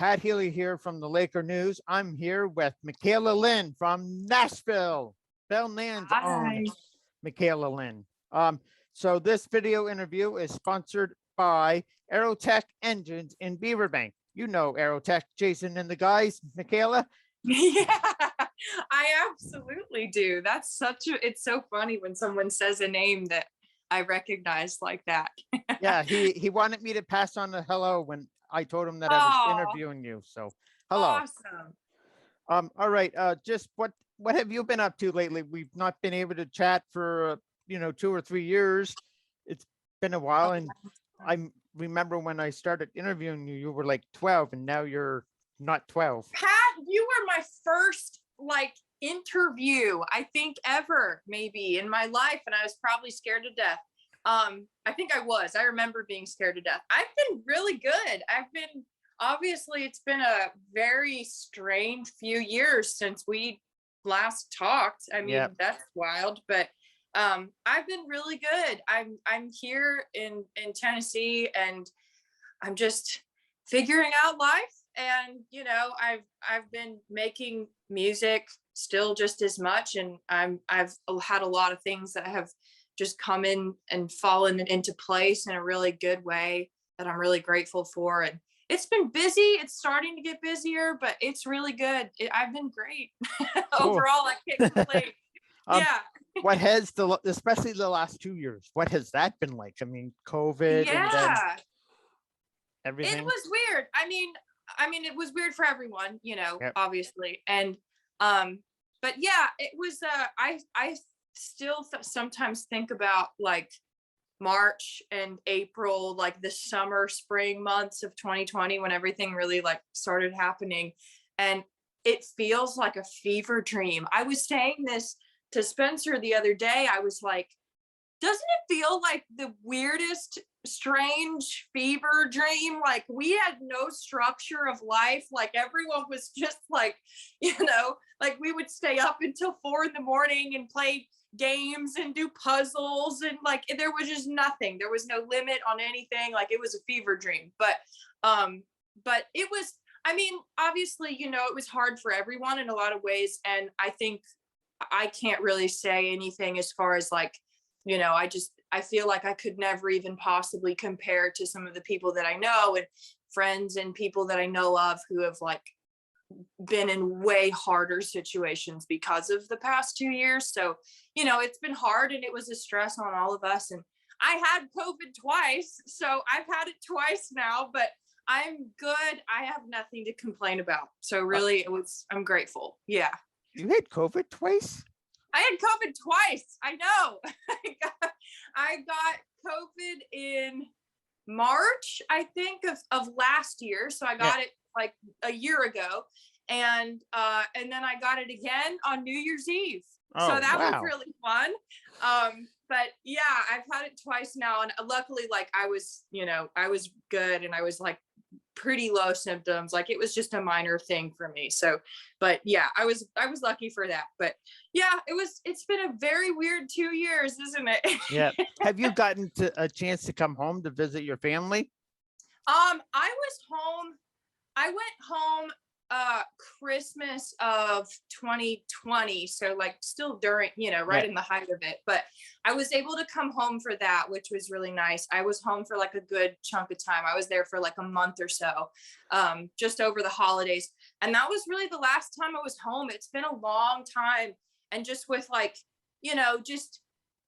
Pat Healey here from the Laker News. I'm here with Makayla Lynn from Nashville. Belnan's own Makayla Lynn. So this video interview is sponsored by Aerotec Engines in Beaverbank. You know Aerotec, Jason and the guys, Makayla. Yeah, I absolutely do. It's so funny when someone says a name that I recognize like that. Yeah, he wanted me to pass on the hello when I told him that I was interviewing you. So hello. Awesome. All right. Just what have you been up to lately? We've not been able to chat for 2 or 3 years. It's been a while, and I remember when I started interviewing you, you were like 12, and now you're not 12. Pat, you were my first interview, I think, ever, maybe in my life, and I was probably scared to death. I think I remember being scared to death. I've been really good. Obviously it's been a very strange few years since we last talked. I mean, That's wild, but I've been really good. I'm here in Tennessee, and I'm just figuring out life. And I've been making music still just as much, and I've had a lot of things that have just come in and fallen into place in a really good way that I'm really grateful for. And it's been busy. It's starting to get busier, but it's really good. I've been great. Cool. Overall. I can't complain. Yeah. What has especially the last 2 years, what has that been like? I mean, COVID. Yeah. And then everything. It was weird. I mean, it was weird for everyone, obviously. And, but yeah, it was, I still sometimes think about March and April, the summer, spring months of 2020, when everything really started happening. And it feels like a fever dream. I was saying this to Spencer the other day. I was like, doesn't it feel like the weirdest, strange fever dream? We had no structure of life. Everyone was just we would stay up until 4 a.m. and play games and do puzzles, and there was just nothing. There was no limit on anything. It was a fever dream. But it was, obviously, it was hard for everyone in a lot of ways. And I think I can't really say anything as far as I feel like I could never even possibly compare to some of the people that I know, and friends and people that I know of who have been in way harder situations because of the past 2 years. So, it's been hard, and it was a stress on all of us. And I had COVID twice, so I've had it twice now, but I'm good. I have nothing to complain about. So really, I'm grateful. Yeah. You had COVID twice? I had COVID twice. I know. I got COVID in March, I think, of last year. So I got it a year ago. And then I got it again on New Year's Eve. So that was really fun. But yeah, I've had it twice now. And luckily, I was good, and I was pretty low symptoms. It was just a minor thing for me. So, but yeah, I was lucky for that. But yeah, it's been a very weird 2 years, isn't it? Yeah. Have you gotten a chance to come home to visit your family? I was home. I went home Christmas of 2020, so still during right in the height of it, but I was able to come home for that, which was really nice. I was home for a good chunk of time. I was there for a month or so, just over the holidays, and that was really the last time I was home. It's been a long time, and just with just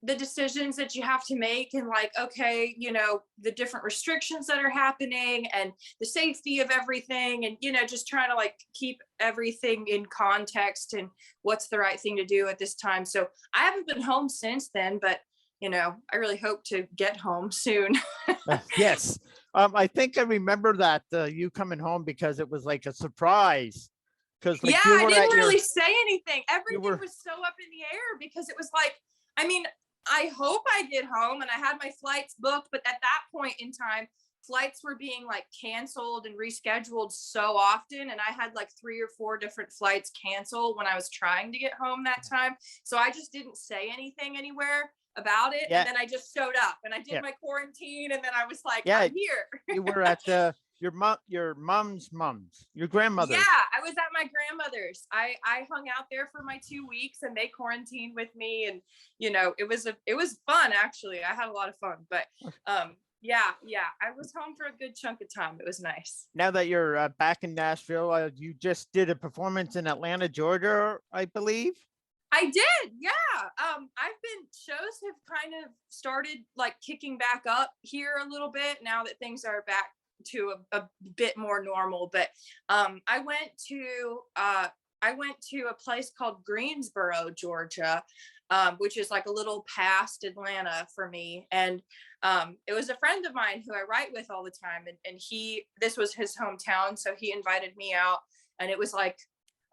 the decisions that you have to make, and the different restrictions that are happening, and the safety of everything, and just trying to keep everything in context and what's the right thing to do at this time. So I haven't been home since then, but I really hope to get home soon. Yes. I think I remember that you coming home because it was a surprise. Because I didn't really say anything. Everything was so up in the air, because it was I hope I get home, and I had my flights booked, but at that point in time, flights were being canceled and rescheduled so often. And I had 3 or 4 different flights canceled when I was trying to get home that time. So I just didn't say anything anywhere about it. Yeah. And then I just showed up, and I did my quarantine, and then I was I'm here. You were at the your grandmother's. Yeah, I was at my grandmother's. I hung out there for my 2 weeks, and they quarantined with me, and it was fun actually. I had a lot of fun, but yeah, I was home for a good chunk of time. It was nice. Now that you're back in Nashville, you just did a performance in Atlanta, Georgia, I believe. I did, yeah. Shows have kind of started like kicking back up here a little bit now that things are back to a bit more normal. But I went to a place called Greensboro, Georgia, which is like a little past Atlanta for me. And it was a friend of mine who I write with all the time, and this was his hometown, so he invited me out, and it was like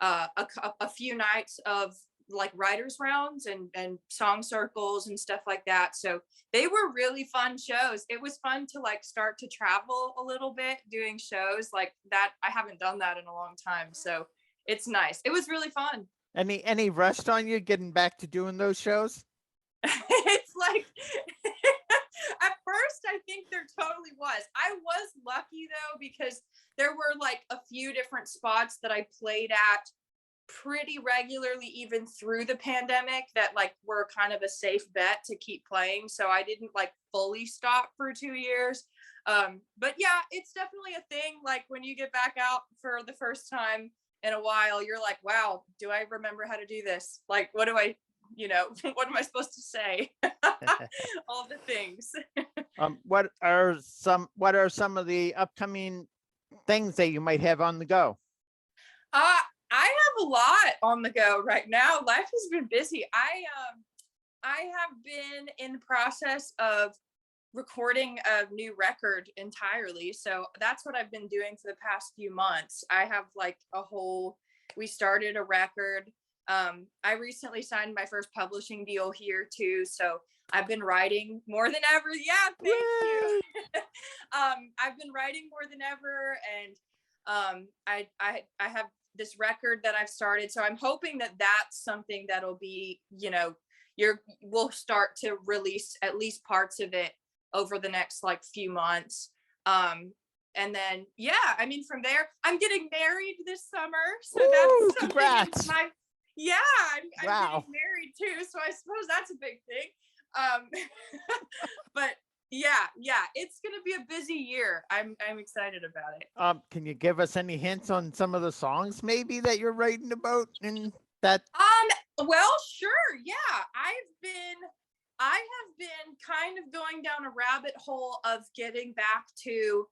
a few nights of like writers rounds and song circles and stuff like that. So they were really fun shows. It was fun to like start to travel a little bit doing shows like that. I haven't done that in a long time, so it's nice. It was really fun. Any rush on you getting back to doing those shows? It's like at first I think there totally was. I was lucky though, because there were like a few different spots that I played at pretty regularly even through the pandemic that like were kind of a safe bet to keep playing, so I didn't like fully stop for 2 years. But yeah, it's definitely a thing. Like when you get back out for the first time in a while, you're like, wow, do I remember how to do this? Like, what do I what am I supposed to say? All the things. What are some of the upcoming things that you might have on the go? I have a lot on the go right now. Life has been busy. I have been in the process of recording a new record entirely. So that's what I've been doing for the past few months. I have like we started a record. I recently signed my first publishing deal here too. So I've been writing more than ever. Yeah, thank you. I've been writing more than ever. And I have this record that I've started. So I'm hoping that that's something that'll be, we'll start to release at least parts of it over the next like few months. And then, yeah, I mean, from there, I'm getting married this summer. So that's congrats. I'm Wow. getting married too. So I suppose that's a big thing. But yeah, it's gonna be a busy year. I'm excited about it. Can you give us any hints on some of the songs maybe that you're writing about in that? Well, sure. Yeah, I have been kind of going down a rabbit hole of getting back to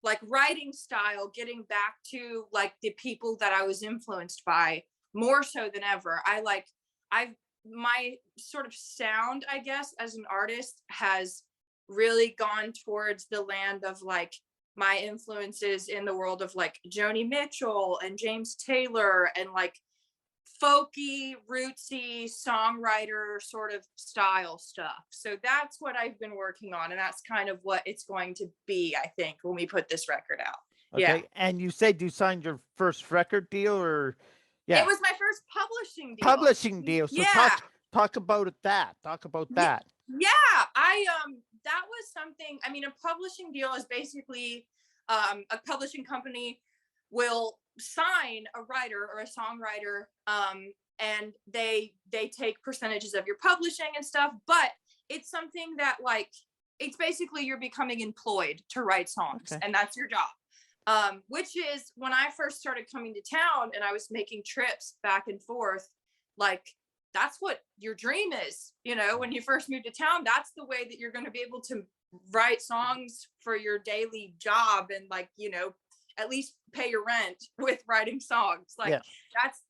like writing style, getting back to like the people that I was influenced by more so than ever. My sort of sound, I guess, as an artist has really gone towards the land of like my influences in the world of like Joni Mitchell and James Taylor and like folky, rootsy songwriter sort of style stuff. So that's what I've been working on, and that's kind of what it's going to be, I think, when we put this record out. Okay. Yeah. And you said you signed your first record deal, or yeah, it was my first publishing deal. So yeah. Talk about that. Yeah, that was something. I mean, a publishing deal is basically a publishing company will sign a writer or a songwriter, and they take percentages of your publishing and stuff. But it's something that like it's basically you're becoming employed to write songs, okay, and that's your job. Which is when I first started coming to town and I was making trips back and forth, like that's what your dream is, when you first move to town. That's the way that you're going to be able to write songs for your daily job and like, at least pay your rent with writing songs. Like, yeah,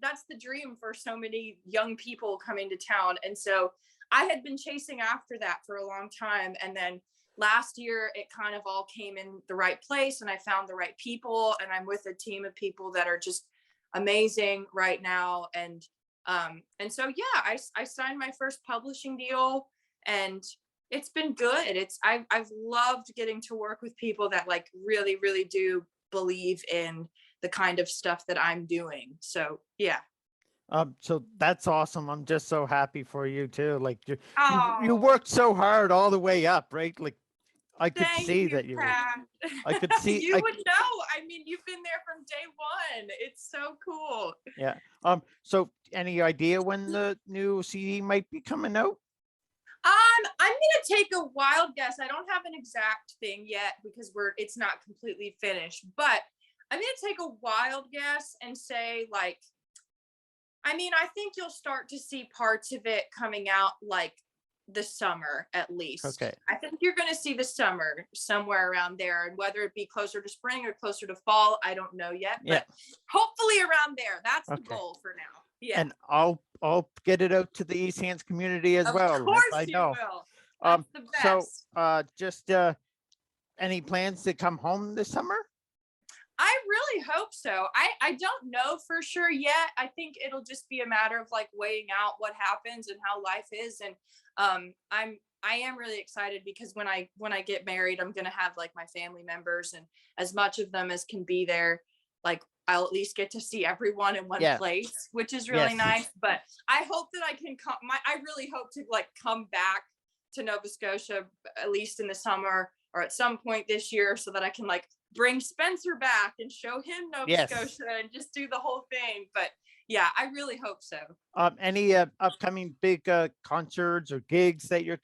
that's the dream for so many young people coming to town. And so I had been chasing after that for a long time. And then last year it kind of all came in the right place and I found the right people, and I'm with a team of people that are just amazing right now. And so, yeah, I signed my first publishing deal and it's been good. I've loved getting to work with people that like really, really do believe in the kind of stuff that I'm doing. So, yeah. So that's awesome. I'm just so happy for you too. Like you worked so hard all the way up, right? Like I could Thank see you, that you were. Pat. I could see. You would know. I mean, you've been there from day one. It's so cool. Yeah. So any idea when the new CD might be coming out? I'm gonna take a wild guess. I don't have an exact thing yet because it's not completely finished, but I'm gonna take a wild guess and say like, I mean, I think you'll start to see parts of it coming out like the summer at least. Okay. I think you're gonna see the summer somewhere around there, and whether it be closer to spring or closer to fall, I don't know yet. Yeah. But hopefully around there. That's the Okay. goal for now. Yeah. And I'll get it out to the East Hands community as well. Of course I you know. will. That's the best. So just any plans to come home this summer? I really hope so. I don't know for sure yet. I think it'll just be a matter of like weighing out what happens and how life is. And I am really excited because when I get married, I'm gonna have like my family members and as much of them as can be there. Like I'll at least get to see everyone in one place, which is really nice. But I hope that I can come. I really hope to like come back to Nova Scotia at least in the summer or at some point this year, so that I can like bring Spencer back and show him Nova Scotia and just do the whole thing. But yeah, I really hope so. Any upcoming big concerts or gigs that you're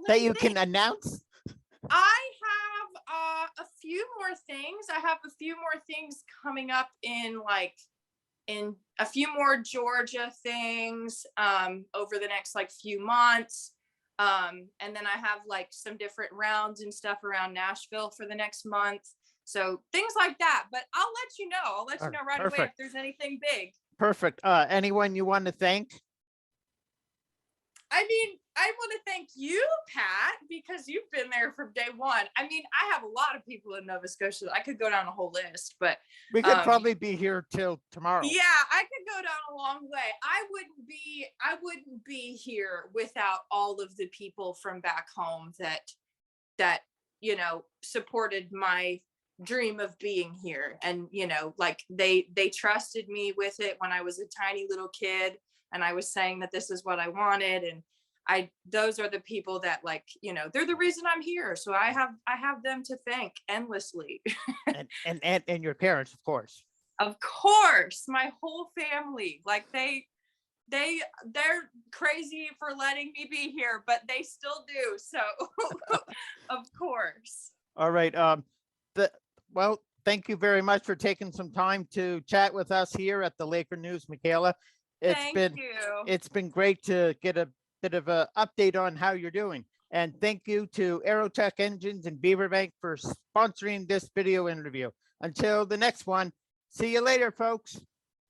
that you can announce? I have a few more things. I have a few more things coming up in a few more Georgia things over the next like few months. And then I have like some different rounds and stuff around Nashville for the next month. So things like that, but I'll let you know. I'll let you know right away if there's anything big. Perfect. Anyone you want to thank? I mean, I want to thank you, Pat, because you've been there from day one. I mean, I have a lot of people in Nova Scotia. I could go down a whole list, but we could probably be here till tomorrow. Yeah, I could go down a long way. I wouldn't be here without all of the people from back home that supported my dream of being here. And like they trusted me with it when I was a tiny little kid and I was saying that this is what I wanted, and those are the people that they're the reason I'm here. So I have them to thank endlessly. and your parents, of course. Of course, my whole family, like they're crazy for letting me be here, but they still do. So of course. All right. Well, thank you very much for taking some time to chat with us here at the Laker News, Makayla. It's been great to get a bit of an update on how you're doing. And thank you to Aerotec Engines and Beaverbank for sponsoring this video interview. Until the next one, see you later, folks.